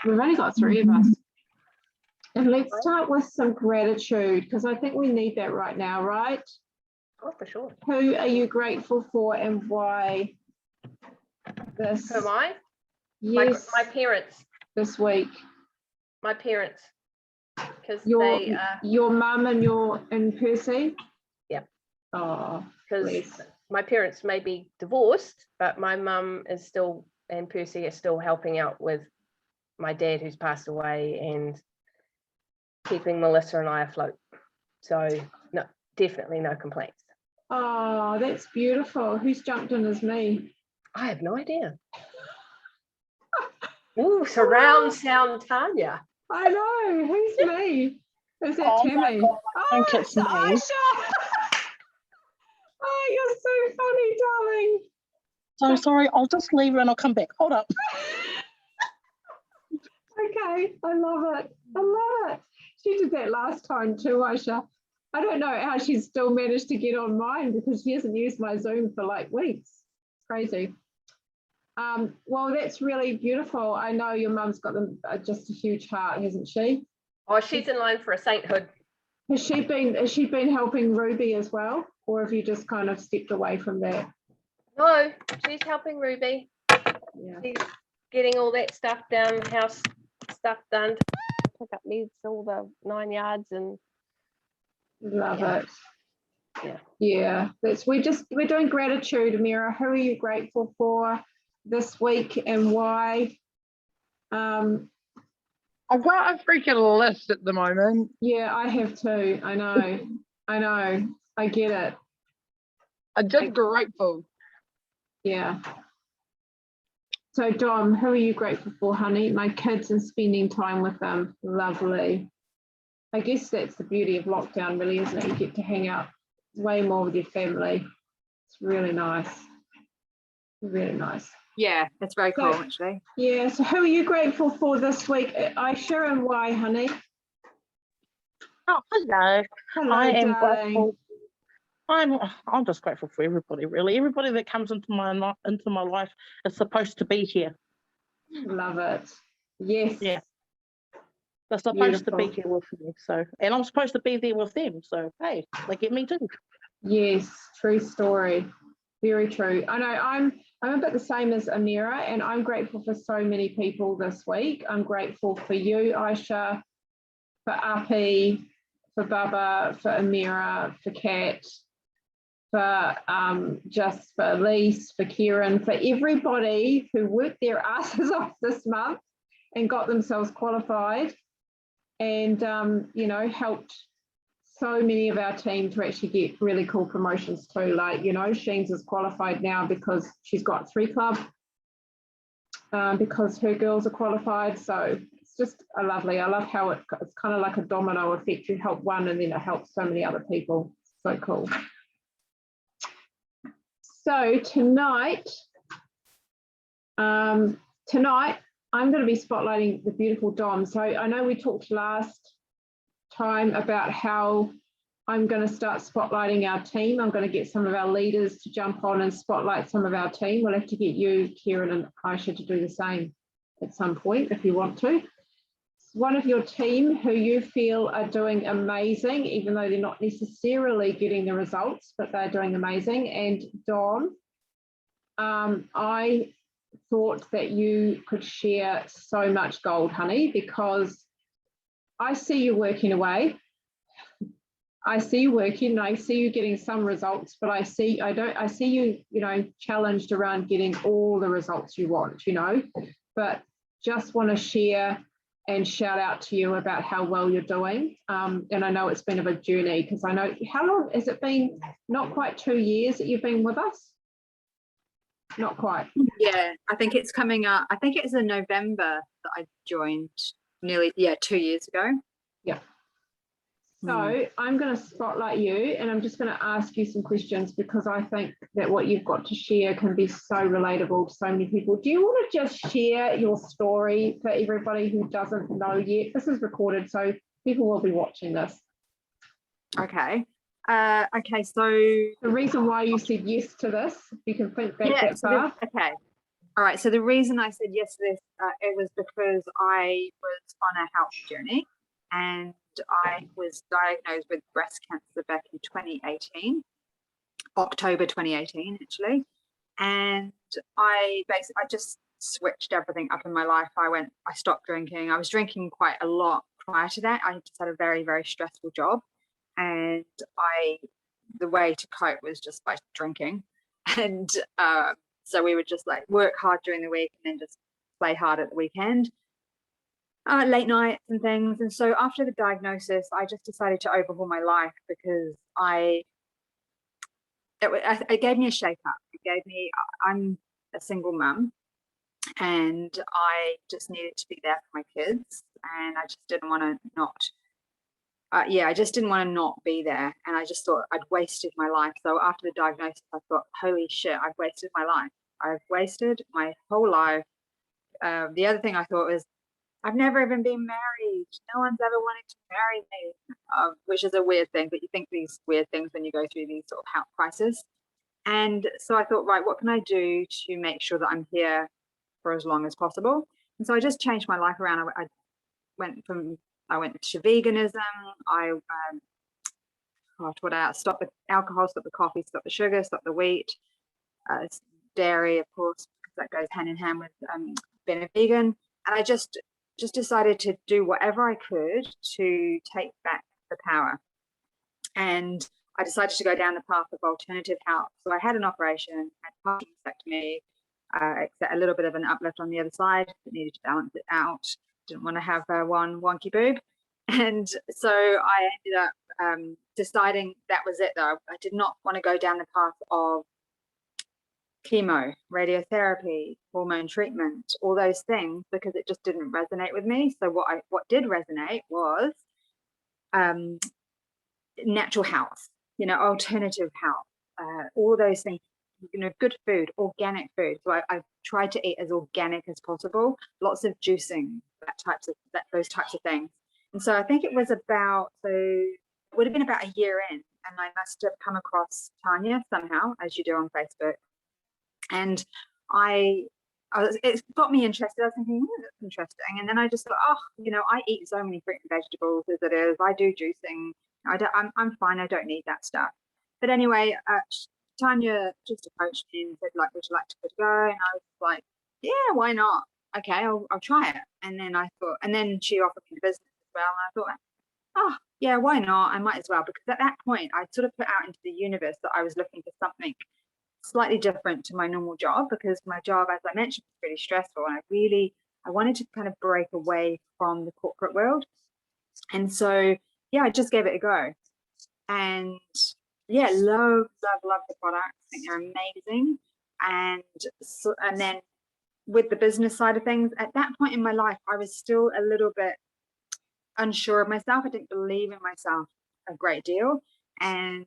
We've only got 3 of us. And let's start with some gratitude, because I think we need that right now, right? Oh, for sure. Who are you grateful for and why? Who am I? Yes. My parents. This week. My parents. Because your mum and Percy? Yep. Oh, because my parents may be divorced, but my mum is still, and Percy is still helping out with my dad who's passed away and keeping Melissa and I afloat. So no, definitely no complaints. Oh, that's beautiful. Who's jumped in as me? I have no idea. Ooh, surround sound Tanya. I know. Who's me? Is that Tammy? I think it's me. Aisha. Oh, you're so funny, darling. So sorry, I'll just leave and I'll come back. Hold up. Okay, I love it. I love it. She did that last time too, Aisha. I don't know how she's still managed to get on mine because she hasn't used my Zoom for like weeks. Crazy. Well, that's really beautiful. I know your mum's got just a huge heart, hasn't she? Oh, she's in line for a sainthood. Has she been helping Ruby as well, or have you just kind of stepped away from that? No, she's helping Ruby. Yeah. She's getting all that stuff down, house stuff done, pick up needs, all the 9 yards, and love it. Yeah. We're doing gratitude, Amira. Who are you grateful for this week and why? I've got a freaking list at the moment. Yeah, I have too. I know. I get it. I'm just grateful. Yeah. So Dom, who are you grateful for, honey? My kids and spending time with them. Lovely. I guess that's the beauty of lockdown, really, isn't it? You get to hang out way more with your family. It's really nice. Really nice. Yeah, that's very cool, actually. Yeah, so who are you grateful for this week? Aisha, and why, honey? Oh, hello. Hello, I am darling. grateful. I'm just grateful for everybody, really. Everybody that comes into my life is supposed to be here. Love it. Yes. Yeah. They're supposed to be here with me. So, and I'm supposed to be there with them. So, hey, they get me too. Yes, true story. Very true. I know I'm a bit the same as Amira, and I'm grateful for so many people this week. I'm grateful for you, Aisha, for Api, for Baba, for Amira, for Kat, for just for Elise, for Kieran, for everybody who worked their asses off this month and got themselves qualified and helped so many of our team to actually get really cool promotions too. Like, Sheens is qualified now because she's got 3 club, because her girls are qualified. So it's just lovely. I love how it's kind of like a domino effect. You help one and then it helps so many other people. So cool. So tonight I'm going to be spotlighting the beautiful Dom. So I know we talked last time about how I'm going to start spotlighting our team. I'm going to get some of our leaders to jump on and spotlight some of our team. We'll have to get you, Kieran and Aisha, to do the same at some point if you want to. One of your team who you feel are doing amazing, even though they're not necessarily getting the results, but they're doing amazing. And Dom, I thought that you could share so much gold, honey, because I see you working away. I see you working and I see you getting some results, but I see you, challenged around getting all the results you want, but just want to share and shout out to you about how well you're doing. And I know it's been a big journey because I know, how long has it been? Not quite 2 years that you've been with us? Not quite. Yeah, I think it's coming up. I think it was in November that I joined nearly 2 years ago. Yeah. So I'm going to spotlight you and I'm just going to ask you some questions because I think that what you've got to share can be so relatable to so many people. Do you want to just share your story for everybody who doesn't know yet? This is recorded, so people will be watching this. Okay. So the reason why you said yes to this, you can think back that far. Okay. All right. So the reason I said yes to this, it was because I was on a health journey, and I was diagnosed with breast cancer back in 2018, October 2018, actually. And I just switched everything up in my life. I stopped drinking. I was drinking quite a lot prior to that. I just had a very, very stressful job, and the way to cope was just by drinking. And so we would just like work hard during the week and then just play hard at the weekend, late nights and things. And so after the diagnosis, I just decided to overhaul my life because it gave me a shake up. I'm a single mum, and I just needed to be there for my kids, and I just didn't want to not. I just didn't want to not be there, and I just thought I'd wasted my life. So after the diagnosis, I thought, holy shit, I've wasted my life. I've wasted my whole life. The other thing I thought was, I've never even been married. No one's ever wanted to marry me, which is a weird thing, but you think these weird things when you go through these sort of health crises. And so I thought, right, what can I do to make sure that I'm here for as long as possible? And so I just changed my life around. I went to veganism. I stopped the alcohol, stopped the coffee, stopped the sugar, stopped the wheat, dairy, of course, because that goes hand in hand with being a vegan. And I just decided to do whatever I could to take back the power. And I decided to go down the path of alternative health. So I had an operation, had partial mastectomy, except a little bit of an uplift on the other side. It needed to balance it out. Didn't want to have one wonky boob. And so I ended up deciding that was it, though. I did not want to go down the path of chemo, radiotherapy, hormone treatment, all those things, because it just didn't resonate with me. So what did resonate was natural health, alternative health, all those things, good food, organic food. So I tried to eat as organic as possible, lots of juicing, those types of things. And so I think it was it would have been about a year in, and I must have come across Tanya somehow, as you do on Facebook. And it got me interested. I was thinking, that's interesting. And then I just thought, I eat so many fruit and vegetables as it is. I do juicing. I'm fine. I don't need that stuff. But anyway, Tanya just approached me and said, like, would you like to go? And I was like, yeah, why not? Okay, I'll try it. And then she offered me the business as well. And I thought, oh, yeah, why not? I might as well. Because at that point, I sort of put out into the universe that I was looking for something slightly different to my normal job, because my job, as I mentioned, was pretty stressful. And I wanted to kind of break away from the corporate world. And so, yeah, I just gave it a go. And yeah, love the products. I think they're amazing. And then with the business side of things, at that point in my life, I was still a little bit unsure of myself. I didn't believe in myself a great deal. And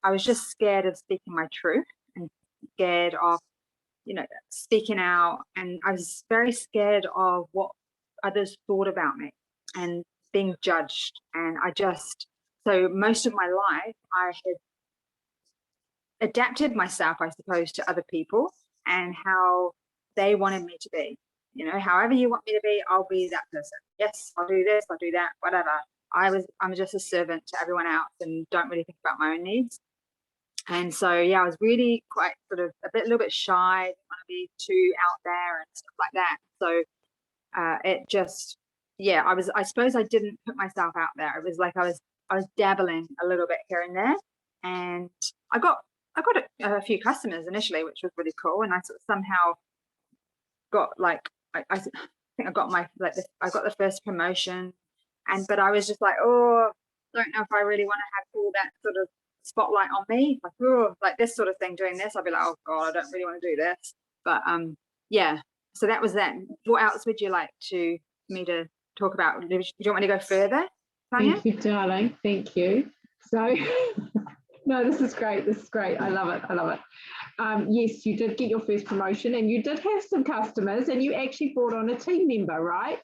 I was just scared of speaking my truth and scared of, speaking out. And I was very scared of what others thought about me and being judged. And so most of my life, I had adapted myself, I suppose, to other people and how they wanted me to be. However you want me to be, I'll be that person. Yes, I'll do this, I'll do that, whatever. I'm just a servant to everyone else and don't really think about my own needs. And so, yeah, I was really quite sort of a little bit shy, didn't want to be too out there and stuff like that. So it just, yeah, I suppose I didn't put myself out there. It was like I was dabbling a little bit here and there, and I got a few customers initially, which was really cool. And I sort of somehow got I think I got I got the first promotion, but I was just like, oh, don't know if I really want to have all that sort of spotlight on me, like this sort of thing. Doing this, I'd be like, oh god, I don't really want to do this. But yeah, so that was that. What else would you like me to talk about? Do you want me to go further, Tanya? Thank you, darling. Thank you. So no, this is great. I love it. Yes, you did get your first promotion, and you did have some customers, and you actually brought on a team member, right?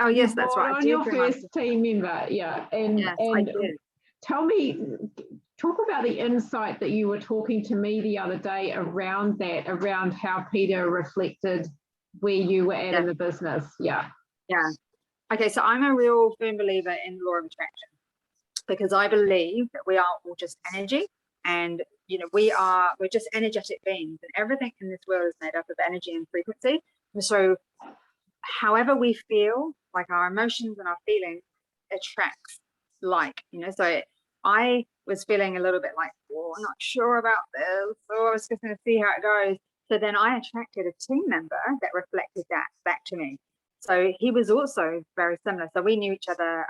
Oh yes, that's right. On your first team member, yeah. And yes, I did. Tell me, talk about the insight that you were talking to me the other day around that, around how Peter reflected where you were at in the business. Yeah. Yeah. Okay, so I'm a real firm believer in the law of attraction, because I believe that we are all just energy, and we're just energetic beings, and everything in this world is made up of energy and frequency. And so however we feel, like our emotions and our feelings attracts so I was feeling a little bit like, oh, I'm not sure about this, so I was just going to see how it goes. So then I attracted a team member that reflected that back to me. So he was also very similar. So we knew each other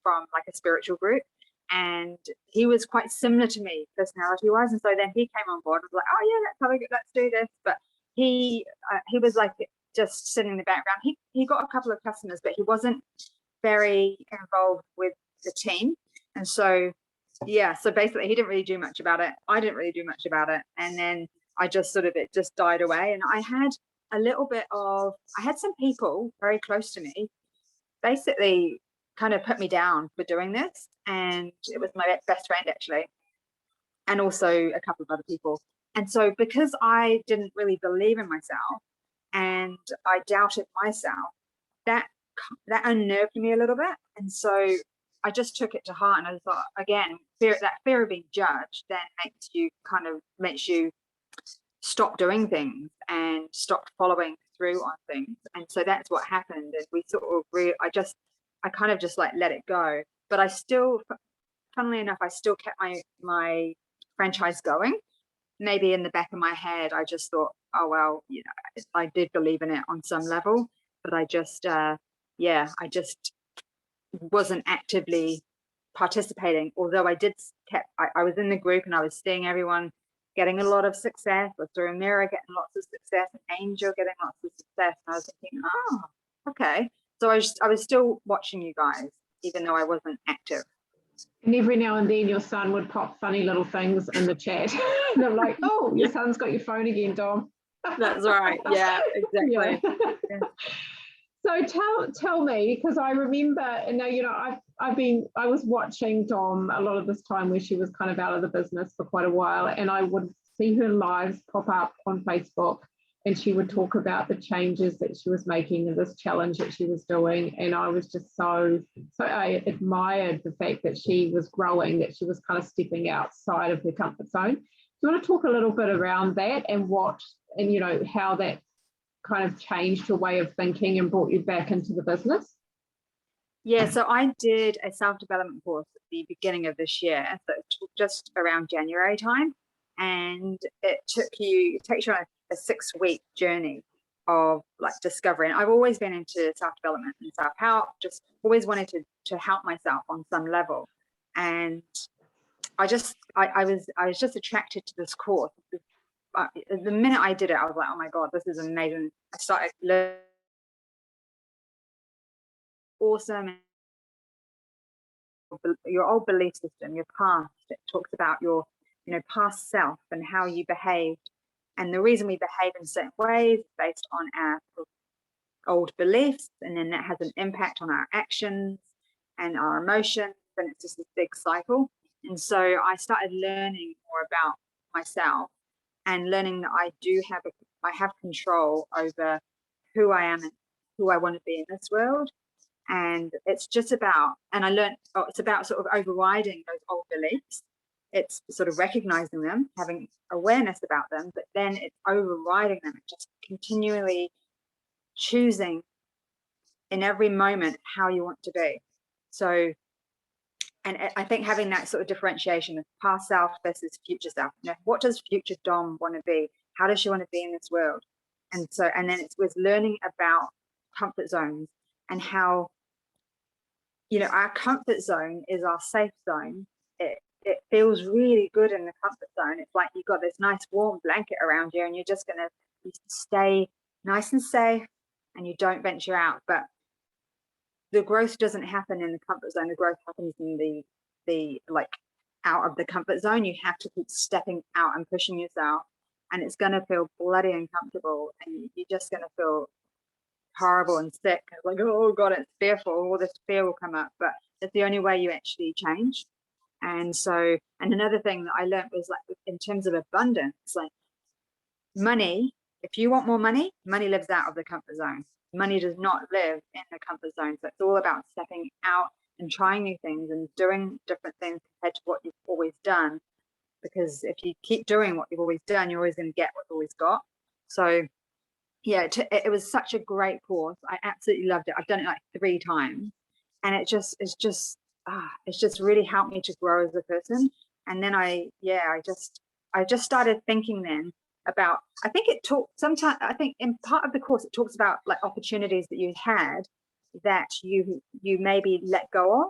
from like a spiritual group, and he was quite similar to me personality wise. And so then he came on board. I was like, oh yeah, let's do this. But he was like just sitting in the background. He got a couple of customers, but he wasn't very involved with the team. And so so basically he didn't really do much about it. I didn't really do much about it. And then I just it just died away. And I had some people very close to me basically kind of put me down for doing this. And it was my best friend actually, and also a couple of other people. And so because I didn't really believe in myself and I doubted myself, that unnerved me a little bit. And so I just took it to heart, and I thought, again, that fear of being judged then makes you stop doing things and stop following through on things. And so that's what happened. And we sort of I kind of just like let it go. But I still, funnily enough, I still kept my franchise going. Maybe in the back of my head, I just thought, oh well, I did believe in it on some level, but I just I just wasn't actively participating. Although I was in the group and I was seeing everyone getting a lot of success. I saw Amira getting lots of success, and Angel getting lots of success, and I was thinking, oh, okay. So I was still watching you guys, even though I wasn't active. And every now and then your son would pop funny little things in the chat. And I'm like, oh, your son's got your phone again, Dom. That's right. Yeah, exactly. Yeah. So tell me, because I remember, and now I was watching Dom a lot of this time where she was kind of out of the business for quite a while, and I would see her lives pop up on Facebook, and she would talk about the changes that she was making and this challenge that she was doing, and I was just so I admired the fact that she was growing, that she was kind of stepping outside of her comfort zone. Do you want to talk a little bit around that and how that kind of changed your way of thinking and brought you back into the business? Yeah, so I did a self-development course at the beginning of this year, so just around January time, and it takes you on a 6-week journey of like discovery. And I've always been into self-development and self-help, just always wanted to help myself on some level. And I was just attracted to this course. The minute I did it, I was like, oh my God, this is amazing. I started learning awesome. Your old belief system, your past, it talks about your past self and how you behaved. And the reason we behave in certain ways is based on our old beliefs, and then that has an impact on our actions and our emotions, and it's just a big cycle. And so I started learning more about myself and learning that I have control over who I am and who I want to be in this world. And it's just about, and I learned, it's about sort of overriding those old beliefs. It's sort of recognizing them, having awareness about them, but then it's overriding them, just continually choosing in every moment how you want to be. So, and I think having that sort of differentiation of past self versus future self, what does future Dom want to be? How does she want to be in this world? And so, and then it was learning about comfort zones and how, our comfort zone is our safe zone. It feels really good in the comfort zone. It's like you've got this nice warm blanket around you, and you're just going to stay nice and safe, and you don't venture out. But the growth doesn't happen in the comfort zone. The growth happens in the like out of the comfort zone. You have to keep stepping out and pushing yourself, and it's going to feel bloody uncomfortable, and you're just going to feel horrible and sick. Like, oh God, it's fearful. All this fear will come up, but it's the only way you actually change. And so, and another thing that I learned was like, in terms of abundance, like money, if you want more money, money lives out of the comfort zone. Money does not live in the comfort zone. So it's all about stepping out and trying new things and doing different things compared to what you've always done. Because if you keep doing what you've always done, you're always going to get what you've always got. So yeah, it was such a great course. I absolutely loved it. I've done it like 3 times, and it's just really helped me to grow as a person. And then I just started thinking then about, I think it talked sometimes, I think in part of the course, it talks about like opportunities that you had that you maybe let go of.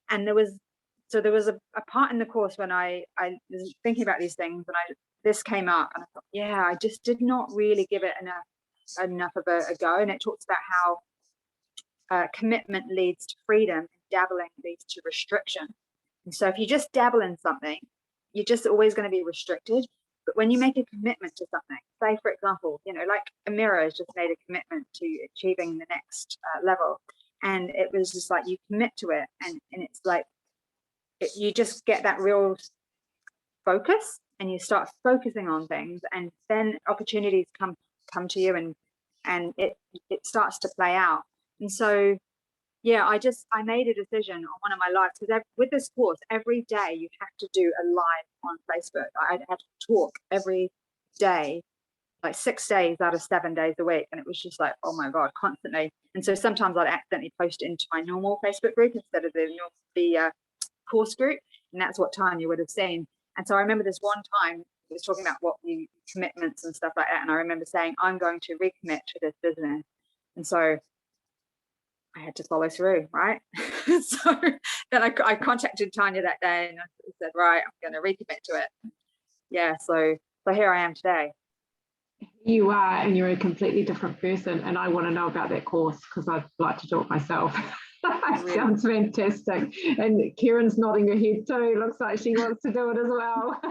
And there was a part in the course when I was thinking about these things, and this came up, and I thought, yeah, I just did not really give it enough of a go. And it talks about how commitment leads to freedom and dabbling leads to restriction. And so if you just dabble in something, you're just always going to be restricted. But when you make a commitment to something, say for example, like Amira has just made a commitment to achieving the next level, and it was just like you commit to it, and it's like you just get that real focus, and you start focusing on things, and then opportunities come to you, and it starts to play out. And so yeah, I made a decision on one of my lives, because with this course, every day you have to do a live on Facebook. I had to talk every day, like 6 days out of 7 days a week, and it was just like, oh my god, constantly. And so sometimes I'd accidentally post it into my normal Facebook group instead of the course group, and that's what Tanya would have seen. And so I remember this one time it was talking about what you commitments and stuff like that, and I remember saying, I'm going to recommit to this business. And so I had to follow through, right? So then I contacted Tanya that day, and I said, right, I'm going to recommit to it. Yeah, so here I am today. You are, and you're a completely different person, and I want to know about that course because I'd like to do it myself. It sounds fantastic. And Kieran's nodding her head too. Looks like she wants to do it as well.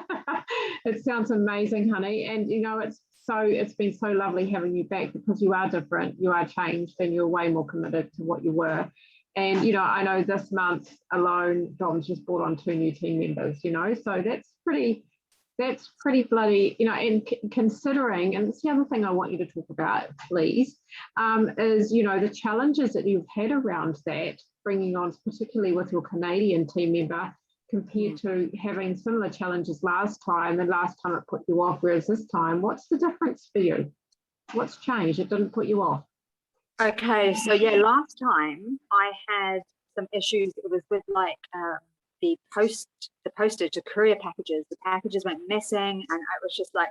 It sounds amazing, honey. And it's been so lovely having you back, because you are different, you are changed, and you're way more committed to what you were. And I know this month alone, Dom's just brought on 2 new team members, so that's pretty bloody, and considering, and it's the other thing I want you to talk about, please, is, the challenges that you've had around that, bringing on, particularly with your Canadian team member, compared to having similar challenges last time, and last time it put you off, whereas this time, what's the difference for you? What's changed? It didn't put you off. Okay, so yeah, last time I had some issues. It was with like the postage, the courier packages. The packages went missing, and it was just like,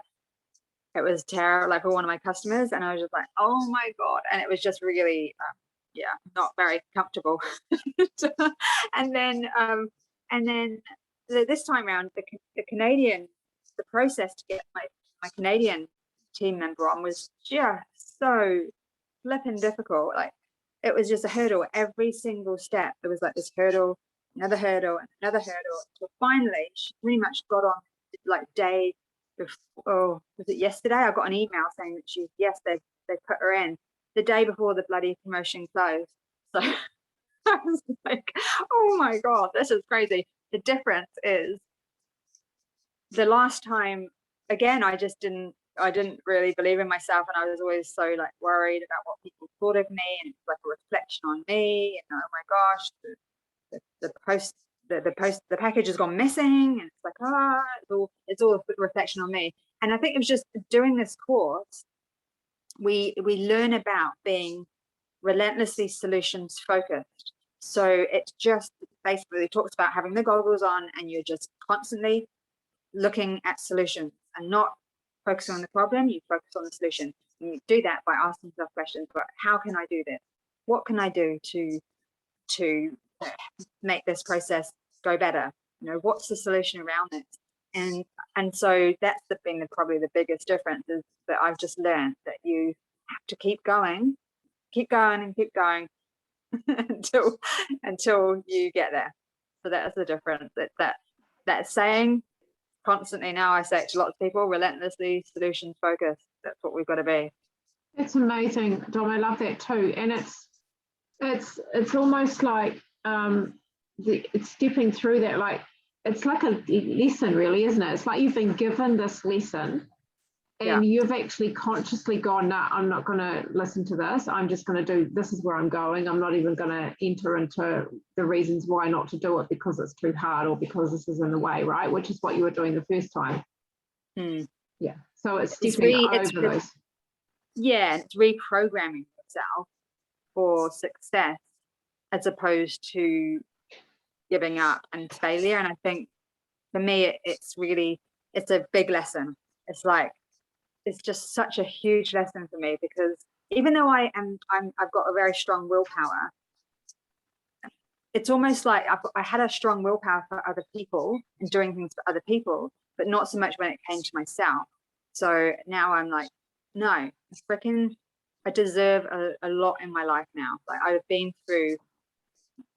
it was terrible, like for one of my customers, and I was just like, oh my god, and it was just really not very comfortable. And then this time around, the Canadian, the process to get my Canadian team member on was just so flipping difficult. Like, it was just a hurdle every single step. There was like this hurdle, another hurdle, and another hurdle. So finally, she pretty much got on like day before, was it yesterday? I got an email saying that they put her in the day before the bloody promotion closed. So I was like, oh my god, this is crazy. The difference is, the last time, again, I didn't really believe in myself, and I was always so like worried about what people thought of me, and it's like a reflection on me, and oh my gosh, the package has gone missing, and it's like, it's all a reflection on me. And I think it was just doing this course, we learn about being relentlessly solutions focused. So it just basically talks about having the goggles on, and you're just constantly looking at solutions and not focusing on the problem. You focus on the solution, and you do that by asking yourself questions. But how can I do this? What can I do to make this process go better? What's the solution around this? And so that's been probably the biggest difference, is that I've just learned that you have to keep going and keep going until you get there. So that's the difference. That saying constantly, now I say it to lots of people, relentlessly solutions focused. That's what we've got to be. It's amazing, Dom. I love that too. And it's almost like it's stepping through that, like, it's like a lesson really, isn't it? It's like you've been given this lesson and you've actually consciously gone, no, I'm not going to listen to this. I'm just going to do, this is where I'm going. I'm not even going to enter into the reasons why not to do it because it's too hard or because this is in the way, right? Which is what you were doing the first time. Yeah. So it's stepping over those. Yeah, it's reprogramming yourself for success as opposed to giving up and failure. And I think for me, it's a big lesson. It's like, it's just such a huge lesson for me, because even though I've got a very strong willpower, it's almost like I had a strong willpower for other people and doing things for other people, but not so much when it came to myself. So now I'm like, no, I deserve a lot in my life now. Like, I've been through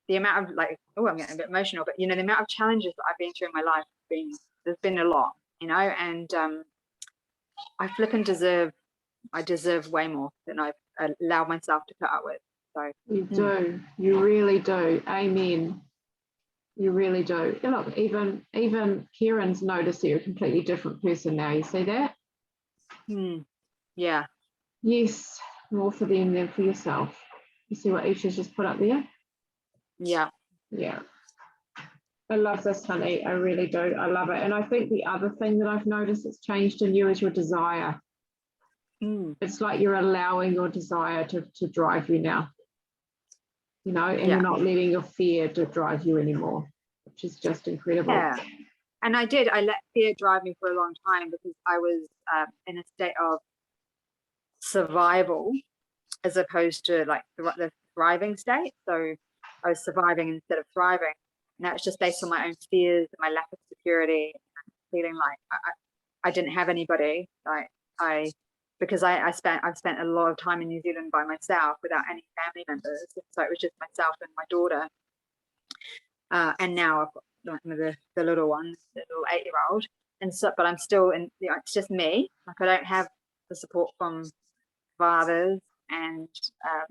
the amount of, like, oh, I'm getting a bit emotional, but you know, the amount of challenges that I've been through in my life, there's been a lot, you know, and I deserve way more than I've allowed myself to put up with. So you do, you really do. Amen. You really do. Look, even Kieran's noticed you're a completely different person now. You see that? Yeah. Yes, more for them than for yourself. You see what Isha's just put up there? Yeah. Yeah. I love this, honey. I really do. I love it. And I think the other thing that I've noticed that's changed in you is your desire. It's like you're allowing your desire to drive you now, you know, and you're not letting your fear to drive you anymore, which is just incredible. Yeah. And I let fear drive me for a long time, because I was in a state of survival as opposed to like the thriving state. So I was surviving instead of thriving. And that was just based on my own fears and my lack of security, feeling like I didn't have anybody. Because I've spent a lot of time in New Zealand by myself without any family members. So it was just myself and my daughter. And now I've got the little one, the little 8-year-old. And so, but I'm still in, you know, it's just me. Like, I don't have the support from fathers, and I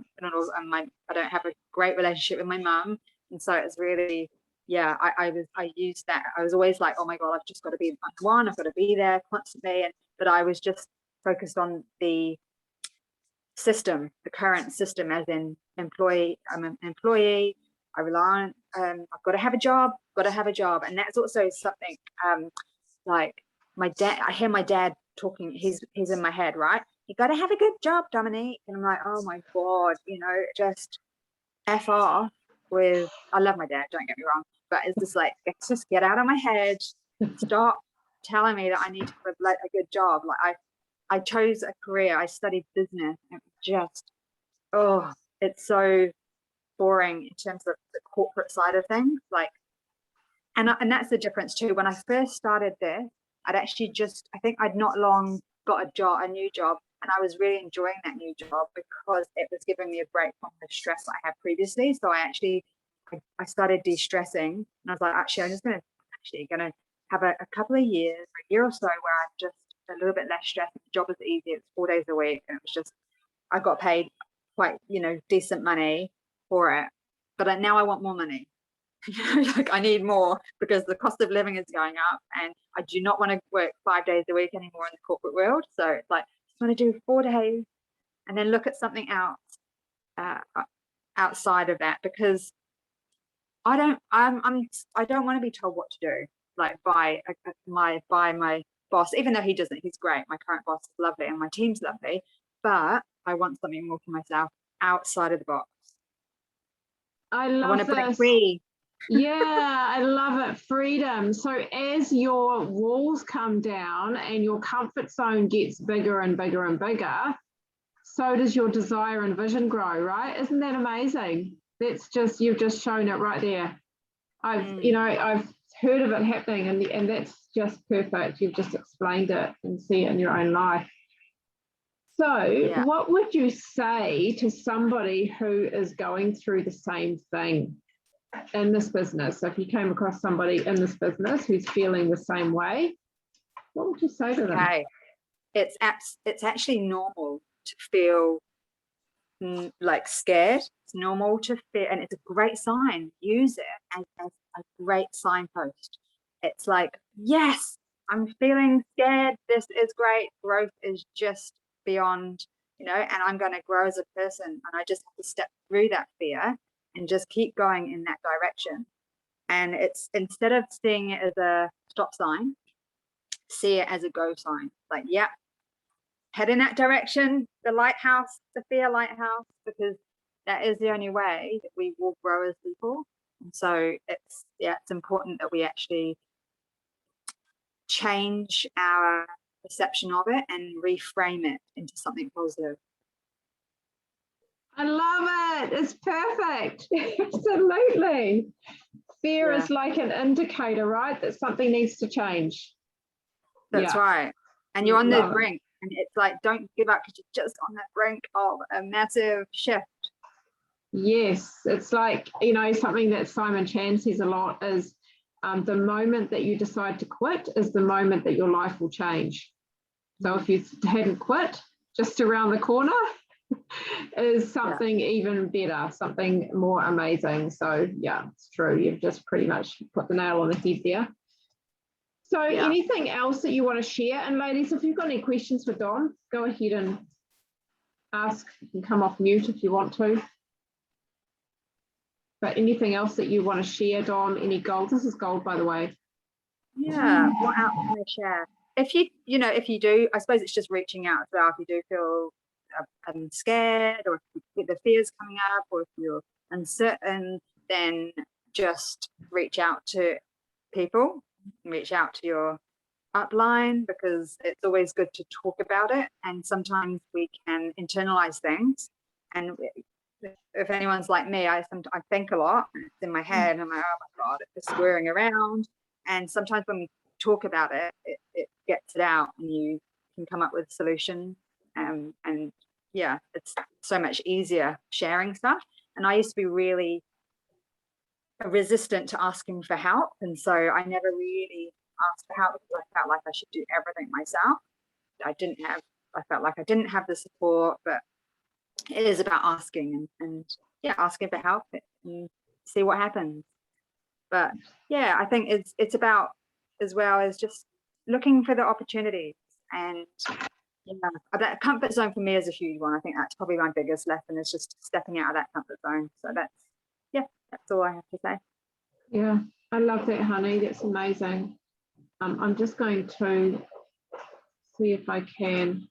don't have a great relationship with my mum. And so it's really, I used that. I was always like, oh my God, I've just got to be one. I've got to be there constantly. But I was just focused on the system, the current system, as in employee. I'm an employee. I rely on, I've got to have a job, and that's also something like my dad. I hear my dad talking. He's in my head, right? You got to have a good job, Dominique. And I'm like, oh my God, you know, just F off with. I love my dad, don't get me wrong, but it's just like, let's just get out of my head. Stop telling me that I need to have a good job. Like, I chose a career. I studied business, and just, it's so boring in terms of the corporate side of things. Like, and that's the difference too. When I first started this, I think I'd not long got a new job, and I was really enjoying that new job because it was giving me a break from the stress I had previously. So I started de-stressing, and I was like, actually, I'm just gonna have a couple of years, a year or so, where I'm just a little bit less stressed. The job was easy. It's 4 days a week, and it was just, I got paid quite, you know, decent money for it. But now I want more money. Like, I need more, because the cost of living is going up, and I do not want to work 5 days a week anymore in the corporate world. So it's like, I want to do 4 days and then look at something else outside of that, because I don't want to be told what to do, like by my boss, even though he doesn't. He's great. My current boss is lovely and my team's lovely, but I want something more for myself outside of the box. I want to break free. Yeah, I love it. Freedom. So as your walls come down and your comfort zone gets bigger and bigger and bigger, so does your desire and vision grow, right? Isn't that amazing? That's just, you've just shown it right there. I've heard of it happening, and that's just perfect. You've just explained it and see it in your own life. So what would you say to somebody who is going through the same thing in this business? So if you came across somebody in this business who's feeling the same way, what would you say to them? Okay, it's actually normal to feel like scared. It's normal to feel, and it's a great sign. Use it as a great signpost. it's like, yes, I'm feeling scared. This is great. Growth is just beyond, and I'm going to grow as a person. And I just have to step through that fear and just keep going in that direction. And it's, instead of seeing it as a stop sign, see it as a go sign. Like, yeah, head in that direction, the lighthouse, the fear lighthouse, because that is the only way that we will grow as people. And so it's important that we actually change our perception of it and reframe it into something positive. I love it. It's perfect. Absolutely. Fear is like an indicator, right? That something needs to change. That's right. And you're on the Love it. brink. And it's like, don't give up, because you're just on the brink of a massive shift. Yes. It's like, something that Simon Chan says a lot is the moment that you decide to quit is the moment that your life will change. So if you hadn't quit, just around the corner is something even better, something more amazing. So yeah, it's true. You've just pretty much put the nail on the head there. So anything else that you want to share? And ladies, if you've got any questions for Dom, go ahead and ask. You can come off mute if you want to. But anything else that you want to share, Dom? Any gold? This is gold, by the way. Yeah, what else can I share? If you do, I suppose it's just reaching out as well. If you do feel scared, or if the fears coming up, or if you're uncertain, then just reach out to people, reach out to your upline, because it's always good to talk about it. And sometimes we can internalize things, and if anyone's like me, I think a lot. It's in my head, and I'm like, oh my god, it's just whirring around. And sometimes when we talk about it, it gets it out, and you can come up with a solution. And yeah, it's so much easier sharing stuff. And I used to be really resistant to asking for help, and so I never really asked for help, because I felt like I should do everything myself. I felt like I didn't have the support. But it is about asking, and asking for help and see what happens. But yeah, I think it's about, as well as just looking for the opportunities. And that comfort zone for me is a huge one. I think that's probably my biggest lesson, is just stepping out of that comfort zone. So that's all I have to say. Yeah, I love that, honey. That's amazing. I'm just going to see if I can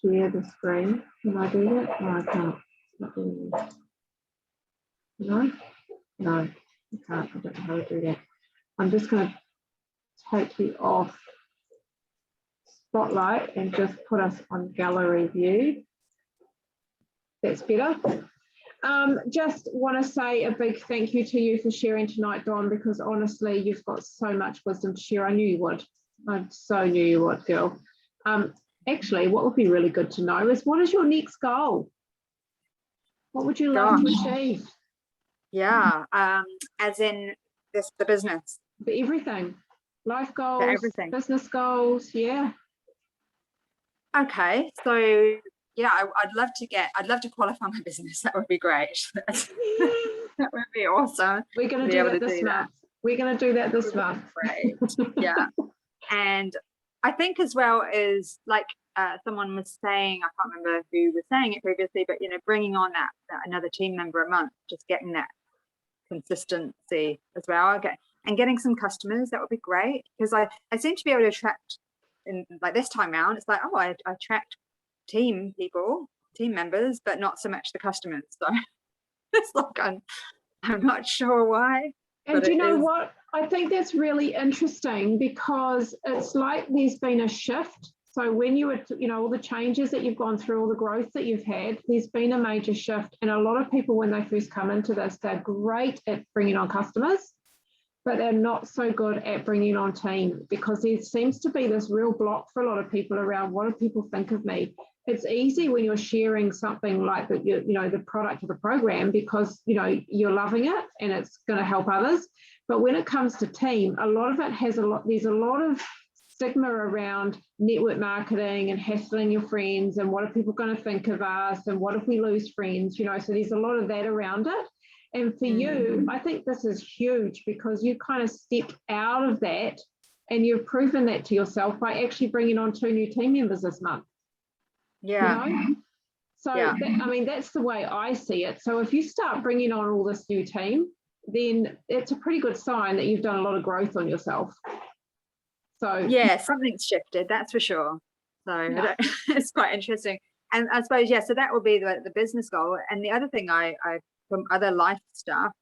share the screen. Can I do that? No, I can't. It's not doing it. No, I can't. I don't know how to do that. I'm just going to take you off Spotlight and just put us on gallery view. That's better. Just want to say a big thank you to you for sharing tonight, Dawn, because honestly, you've got so much wisdom to share. I knew you would. I so knew you would, girl. Actually, what would be really good to know is, what is your next goal? What would you love to achieve? Yeah, as in the business. For everything. Life goals, everything. Business goals, yeah. Okay, so yeah, I'd love to qualify my business. That would be great. That would be awesome. We're going to do that this month. We're going to do that this month. Great. Yeah. And I think, as well, is like someone was saying, I can't remember who was saying it previously, but bringing on that another team member a month, just getting that consistency as well. And getting some customers, that would be great, because I seem to be able to attract, in like this time around, it's like, oh, I attract team members, but not so much the customers. So it's like, I'm not sure why. And do you know what? I think that's really interesting, because it's like there's been a shift. So when you were, all the changes that you've gone through, all the growth that you've had, there's been a major shift. And a lot of people, when they first come into this, they're great at bringing on customers, but they're not so good at bringing on team, because there seems to be this real block for a lot of people around, what do people think of me? It's easy when you're sharing something like that, the product or the program, because you're loving it and it's going to help others. But when it comes to team, a lot of it there's a lot of stigma around network marketing and hassling your friends, and what are people going to think of us, and what if we lose friends, so there's a lot of that around it. And for you, I think this is huge because you kind of stepped out of that and you've proven that to yourself by actually bringing on 2 new team members this month. Yeah. You know? So, Yeah. I mean, that's the way I see it. So if you start bringing on all this new team, then it's a pretty good sign that you've done a lot of growth on yourself. So Yeah, something's shifted, that's for sure. So Yeah. it's quite interesting. And I suppose, yeah, so that would be the business goal. And the other thing I from other life stuff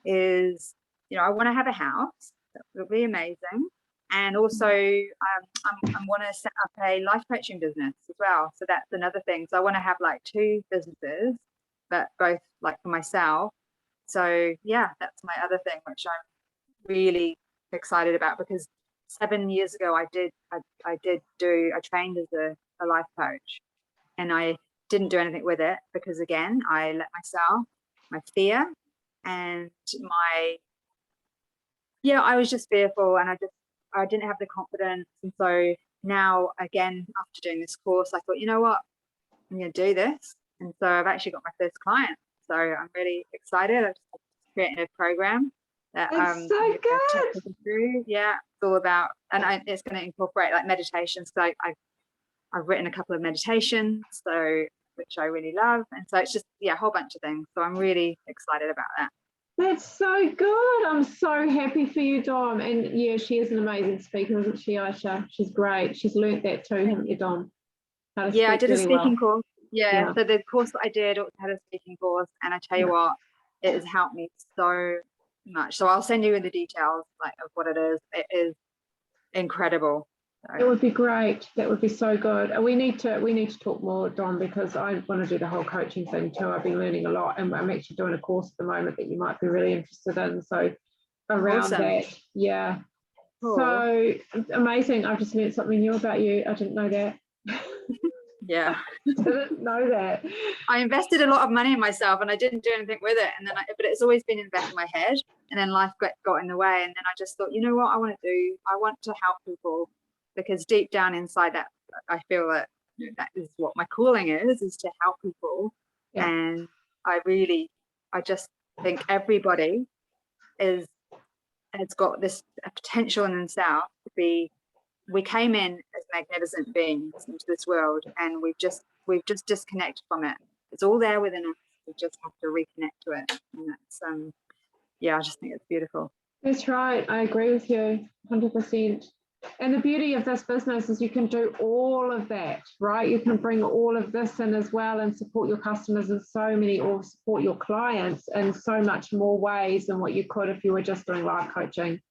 is, you know, I want to have a house. That would be amazing. And also I want to set up a life coaching business as well. So that's another thing. So I want to have like 2 businesses, but both like for myself. So yeah, that's my other thing, which I'm really excited about, because 7 years ago I trained as a life coach, and I didn't do anything with it because, again, I let myself, my fear and I was just fearful, and I didn't have the confidence. And so now, again, after doing this course, I thought, you know what, I'm going to do this. And so I've actually got my first client. So I'm really excited. I've just created a program that That's so I'm gonna good. take people through. Yeah, it's all about, and it's going to incorporate like meditations. So I've written a couple of meditations, which I really love. And so it's just, yeah, a whole bunch of things. So I'm really excited about that. That's so good. I'm so happy for you, Dom. And yeah, she is an amazing speaker, isn't she, Aisha? She's great. She's learnt that too, haven't you, Dom? How to Yeah, I speak did a really speaking well. course. Yeah, Yeah. so the course that I did also had a speaking course, and I tell you what, it has helped me so much. So I'll send you the details like of what it is. It is incredible. It would be great. That would be so good. And we need to talk more, Dom, because I want to do the whole coaching thing too. I've been learning a lot, and I'm actually doing a course at the moment that you might be really interested in. So around Awesome. that, yeah. Cool. So amazing. I've just learned something new about you. I didn't know that. Yeah. Didn't know that. I invested a lot of money in myself, and I didn't do anything with it. And then, but it's always been in the back of my head. And then life got in the way. And then I just thought, you know what, I want to help people, because deep down inside that, I feel that that is what my calling is to help people. Yeah. And I just think everybody has got this potential in themselves to be. We came in as magnificent beings into this world, and we've just disconnected from it. It's all there within us. We just have to reconnect to it. And that's I just think it's beautiful. That's right. I agree with you 100%. And the beauty of this business is you can do all of that, right? You can bring all of this in as well and support your customers in or support your clients in so much more ways than what you could if you were just doing life coaching.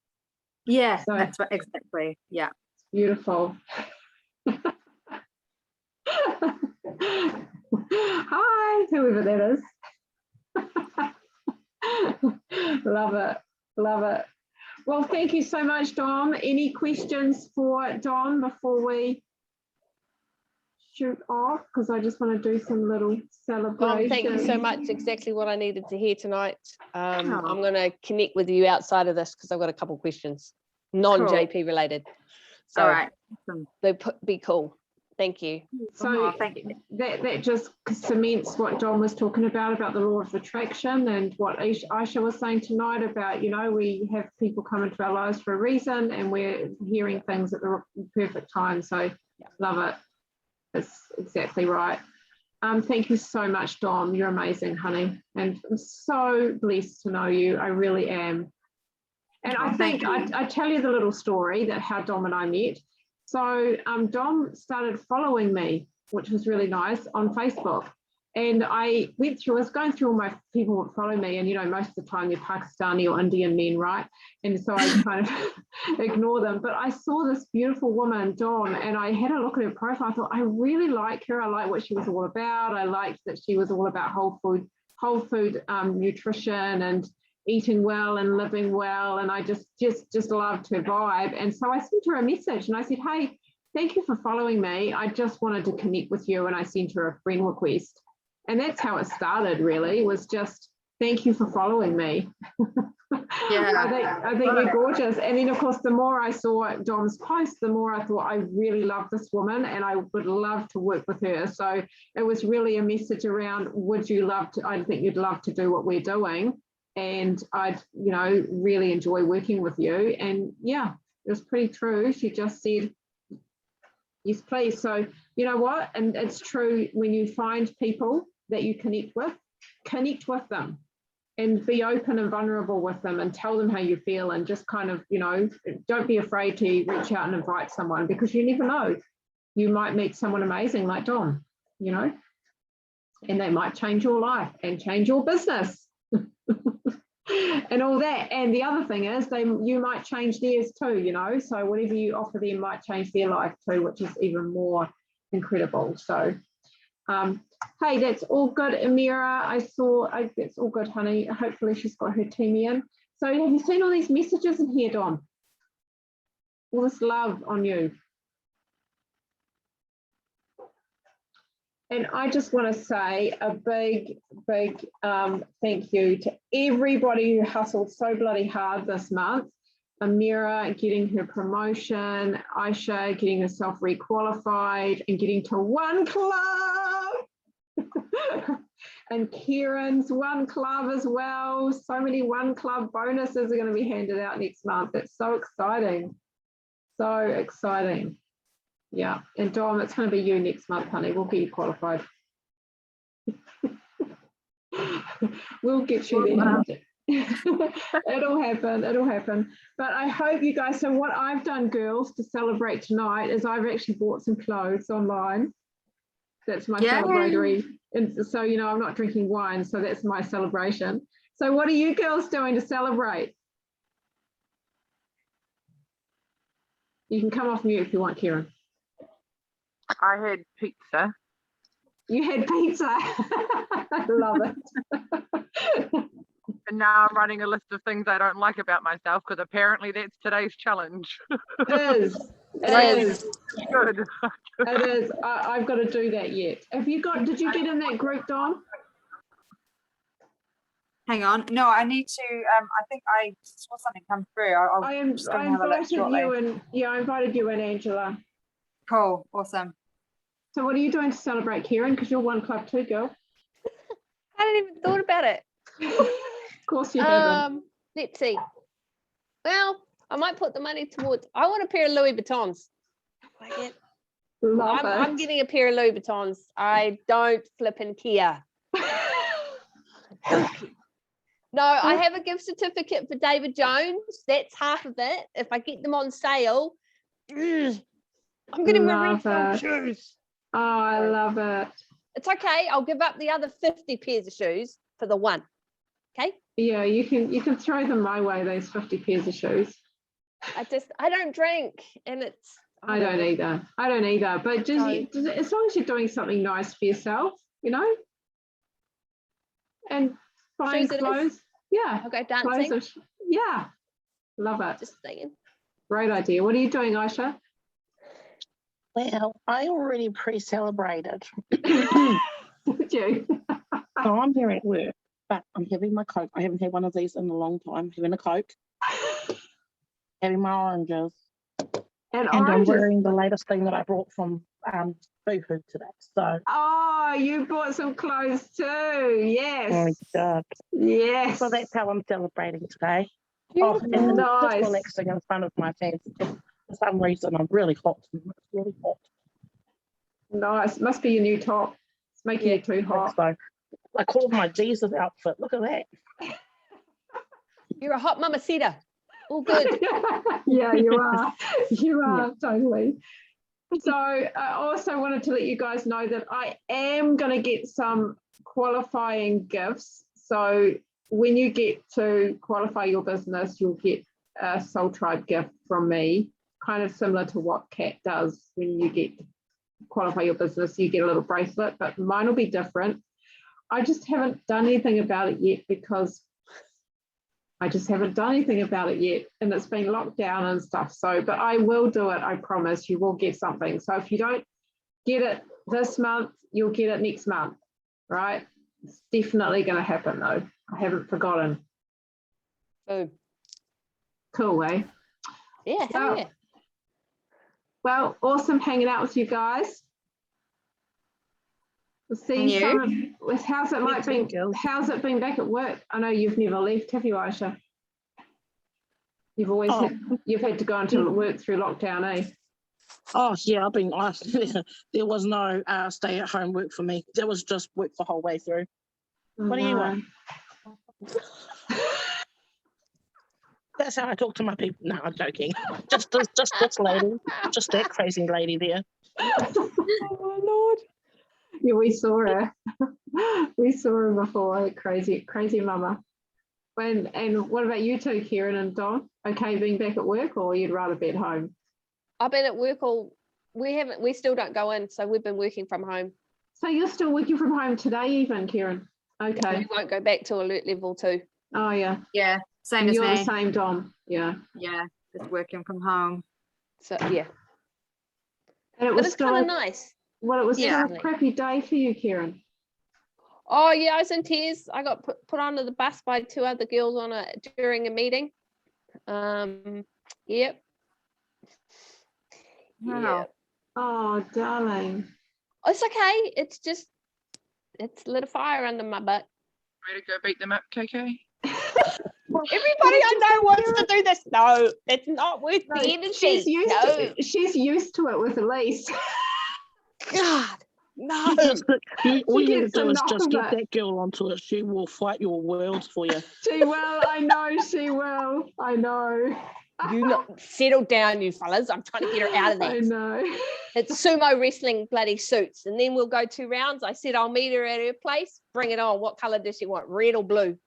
Yeah, So, that's right, exactly. Yeah. Beautiful. Hi, whoever that is. Love it. Well, thank you so much, Dom. Any questions for Dom before we shoot off? Because I just want to do some little celebration. Dom, thank you so much. Exactly what I needed to hear tonight. I'm going to connect with you outside of this because I've got a couple of questions, non-JP related. So all right. Awesome. Be cool. Thank you. So thank you. That just cements what Dom was talking about the law of attraction, and what Aisha was saying tonight about, you know, we have people come into our lives for a reason, and we're hearing things at the perfect time. So love it. That's exactly right. Thank you so much, Dom. You're amazing, honey. And I'm so blessed to know you. I really am. And I think I tell you the little story that how Dom and I met. So Dom started following me, which was really nice, on Facebook. And I was going through all my people that follow me, and, you know, most of the time they're Pakistani or Indian men, right? And so I kind of ignore them. But I saw this beautiful woman, Dawn, and I had a look at her profile. I thought, I really like her. I like what she was all about. I liked that she was all about whole food nutrition and eating well and living well. And I just loved her vibe. And so I sent her a message and I said, hey, thank you for following me. I just wanted to connect with you. And I sent her a friend request. And that's how it started, really, was just, thank you for following me. Yeah. I think you're gorgeous. And then, of course, the more I saw Dom's post, the more I thought, I really love this woman and I would love to work with her. So it was really a message around, I think you'd love to do what we're doing. and I'd, really enjoy working with you. And yeah, it was pretty true. She just said, yes, please. So you know what? And it's true, when you find people that you connect with them and be open and vulnerable with them and tell them how you feel, and just kind of, don't be afraid to reach out and invite someone, because you never know. You might meet someone amazing like Don, and they might change your life and change your business and all that. And the other thing is you might change theirs too, so whatever you offer them might change their life too, which is even more incredible. So hey, that's all good, Amira. That's all good, honey. Hopefully she's got her team in. So have you seen all these messages in here, Don? All this love on you. And I just want to say a big thank you to everybody who hustled so bloody hard this month. Amira getting her promotion, Aisha getting herself requalified and getting to one club, and Kieran's one club as well. So many one club bonuses are going to be handed out next month. It's so exciting. So exciting. Yeah, and Dom, it's going to be you next month, honey. We'll get you qualified. We'll get you there. It'll happen. But I hope you guys, so what I've done, girls, to celebrate tonight is I've actually bought some clothes online. That's my celebratory. And so, I'm not drinking wine, so that's my celebration. So what are you girls doing to celebrate? You can come off mute if you want, Kieran. I had pizza. You had pizza. I love it. And now I'm writing a list of things I don't like about myself, because apparently that's today's challenge. It is. Good. It is. I've got to do that yet. Did you get in that group, Dawn? Hang on. No, I need to. I think I saw something come through. I invited you in. Yeah, I invited you in, Angela. Cool. Awesome. So what are you doing to celebrate, Kieran? Because you're one club too, girl. I hadn't even thought about it. Of course you haven't. Let's see. Well, I might put the money towards. I want a pair of Louis Vuittons. I'm getting a pair of Louis Vuittons. I don't flip and care. No, I have a gift certificate for David Jones. That's half of it. If I get them on sale, I'm getting my refund shoes. Oh, I love it. It's okay. I'll give up the other 50 pairs of shoes for the one. Okay. Yeah, you can throw them my way, those 50 pairs of shoes. I don't drink, and it's. I don't either. But just as long as you're doing something nice for yourself, and buying clothes. Yeah. I'll go dancing. Yeah. Love it. Just saying. Great idea. What are you doing, Aisha? Well, I already pre-celebrated. Did you? So I'm here at work, but I'm having my Coke. I haven't had one of these in a long time. Having a Coke, having my oranges, and I'm wearing the latest thing that I brought from Boohoo today. So. Oh, you bought some clothes too. Yes. Oh my God. Yes. So that's how I'm celebrating today. Oh, and nice. Just relaxing in front of my fans. For some reason, I'm really hot. It's really hot. Nice. Must be your new top. It's making you too hot. So I called my Jesus outfit. Look at that. You're a hot mamacita. All good. Yeah, you are. You are, totally. So I also wanted to let you guys know that I am going to get some qualifying gifts. So when you get to qualify your business, you'll get a Soul Tribe gift from me, kind of similar to what Kat does. When you get to qualify your business, you get a little bracelet, but mine will be different. I just haven't done anything about it yet, because I just haven't done anything about it yet, and it's been locked down and stuff. So, but I will do it. I promise. You will get something. So if you don't get it this month, you'll get it next month, right? It's definitely going to happen, though. I haven't forgotten. Boom. Cool, eh? Yeah, hell yeah. Well, awesome hanging out with you guys. See, you? someone with how's it like too, being girls. how's it been back at work? I know you've never left, have you, Aisha? You've always Oh. you've had to go into work through lockdown, eh? Oh yeah, I've been. There was no stay-at-home work for me. There was just work the whole way through. What do you want? That's how I talk to my people. No, I'm joking. Just this lady, just that crazy lady there. Oh my Lord. Yeah, we saw her. We saw her before. Crazy mama. And what about you two, Kieran and Don? Okay, being back at work, or you'd rather be at home? I've been at work we still don't go in, so we've been working from home. So you're still working from home today, even, Kieran? Okay. We won't go back to alert level 2. Oh yeah. Yeah, same And as you're me. the same, Dom. Yeah. Yeah, just working from home. So yeah, And it but was it's still kind of nice. well, it was Yeah. still a crappy day for you, Kieran. Oh yeah, I was in tears. I got put onto the bus by 2 other girls during a meeting. Yep. Wow. Yep. Oh, darling. It's okay. It's lit a fire under my butt. Ready to go beat them up, KK? Everybody I know wants to do this. No, it's not worth No, the energy. she's used No, she's used to it with Elise. God, no. All you need to gets do is enough just of get it. that girl onto it. She will fight your worlds for you. She will. I know she will. I know. You not settle down, you fellas. I'm trying to get her out of I this. know. It's sumo wrestling bloody suits, and then we'll go 2 rounds. I said I'll meet her at her place. Bring it on. What color does she want? Red or blue?